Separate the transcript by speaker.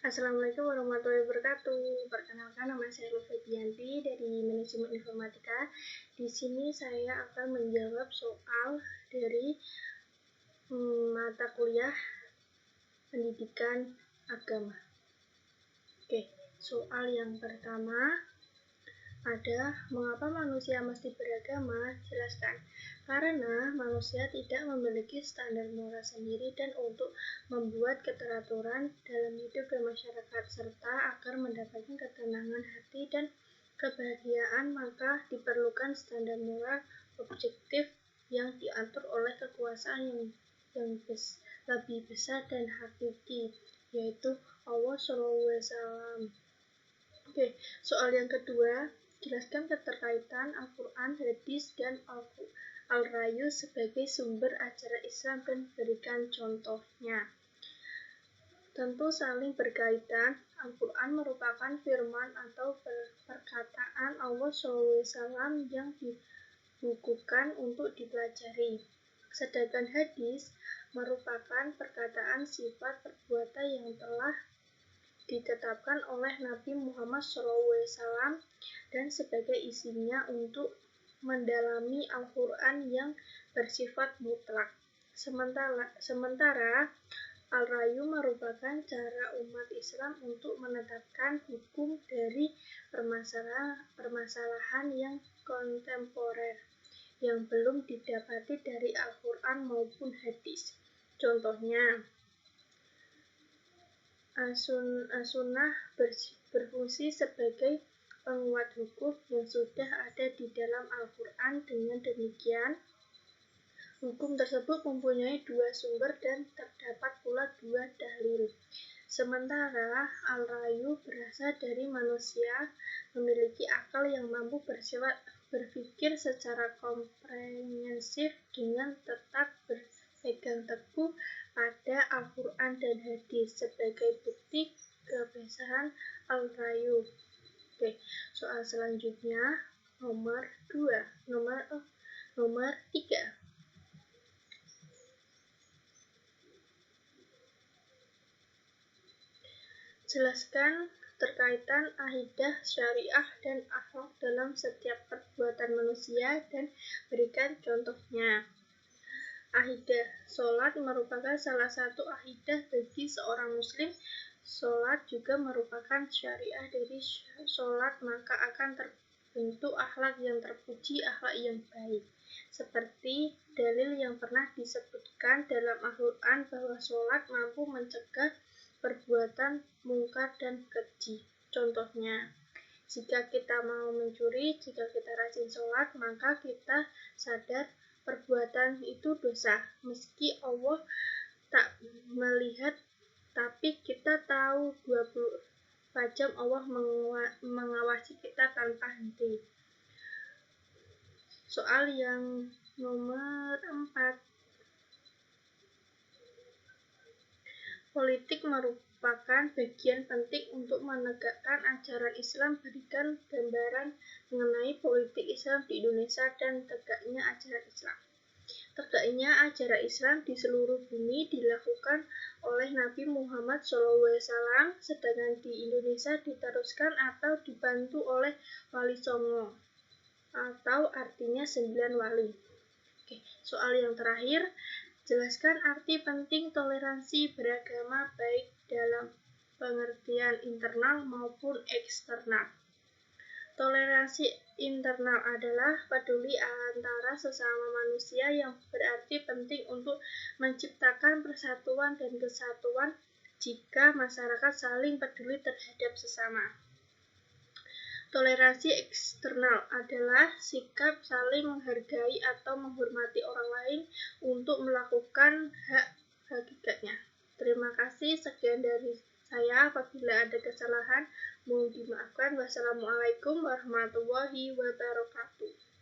Speaker 1: Assalamualaikum warahmatullahi wabarakatuh. Perkenalkan, nama saya Febianti dari Manajemen Informatika. Di sini saya akan menjawab soal dari mata kuliah Pendidikan Agama. Oke, soal yang pertama ada mengapa manusia mesti beragama? Jelaskan. Karena manusia tidak memiliki standar moral sendiri dan untuk membuat keteraturan dalam hidup dan masyarakat serta agar mendapatkan ketenangan hati dan kebahagiaan, maka diperlukan standar moral objektif yang diatur oleh kekuasaan yang lebih besar dan hakiki, yaitu Allah SAW. Oke, soal yang kedua, jelaskan keterkaitan Al-Quran, Hadis, dan Al-Rayu sebagai sumber ajaran Islam dan berikan contohnya. Tentu saling berkaitan. Al-Quran merupakan firman atau perkataan Allah SAW yang dibukukan untuk dipelajari. Sedangkan hadis merupakan perkataan sifat perbuatan yang telah ditetapkan oleh Nabi Muhammad SAW dan sebagai isinya untuk mendalami Al-Quran yang bersifat mutlak. Sementara Al-Rayu merupakan cara umat Islam untuk menetapkan hukum dari permasalahan yang kontemporer yang belum didapati dari Al-Quran maupun hadis. Contohnya, As-Sunnah berfungsi sebagai penguat hukum yang sudah ada di dalam Al-Quran. Dengan demikian, hukum tersebut mempunyai dua sumber dan terdapat pula dua dalil. Sementara Al-Rayu berasal dari manusia memiliki akal yang mampu berpikir secara komprehensif dengan tetap berpegang teguh pada Al-Quran dan Hadis sebagai bukti kebesaran Al-Rayu. Oke, soal selanjutnya nomor 3. Jelaskan terkaitan akidah, syariah, dan akhlak dalam setiap perbuatan manusia dan berikan contohnya. Akidah, sholat merupakan salah satu akidah bagi seorang muslim. Sholat juga merupakan syariah dari sholat, maka akan terbentuk akhlak yang terpuji, akhlak yang baik. Seperti dalil yang pernah disebutkan dalam Al-Quran bahwa sholat mampu mencegah perbuatan mungkar dan keji. Contohnya, jika kita mau mencuri, jika kita rajin sholat, maka kita sadar perbuatan itu dosa. Meski Allah tak melihat, tapi kita tahu 24 jam Allah mengawasi kita tanpa henti. Soal yang nomor 4. Politik merupakan bagian penting untuk menegakkan ajaran Islam. Berikan gambaran mengenai politik Islam di Indonesia dan tegaknya ajaran Islam. Tegaknya ajaran Islam di seluruh bumi dilakukan oleh Nabi Muhammad SAW, sedangkan di Indonesia diteruskan atau dibantu oleh Wali Songo, atau artinya 9 wali. Oke, soal yang terakhir, jelaskan arti penting toleransi beragama baik dalam pengertian internal maupun eksternal. Toleransi internal adalah peduli antara sesama manusia yang berarti penting untuk menciptakan persatuan dan kesatuan jika masyarakat saling peduli terhadap sesama. Toleransi eksternal adalah sikap saling menghargai atau menghormati orang lain untuk melakukan hak hakikatnya. Terima kasih, sekian dari saya. Apabila ada kesalahan, mohon dimaafkan. Wassalamualaikum warahmatullahi wabarakatuh.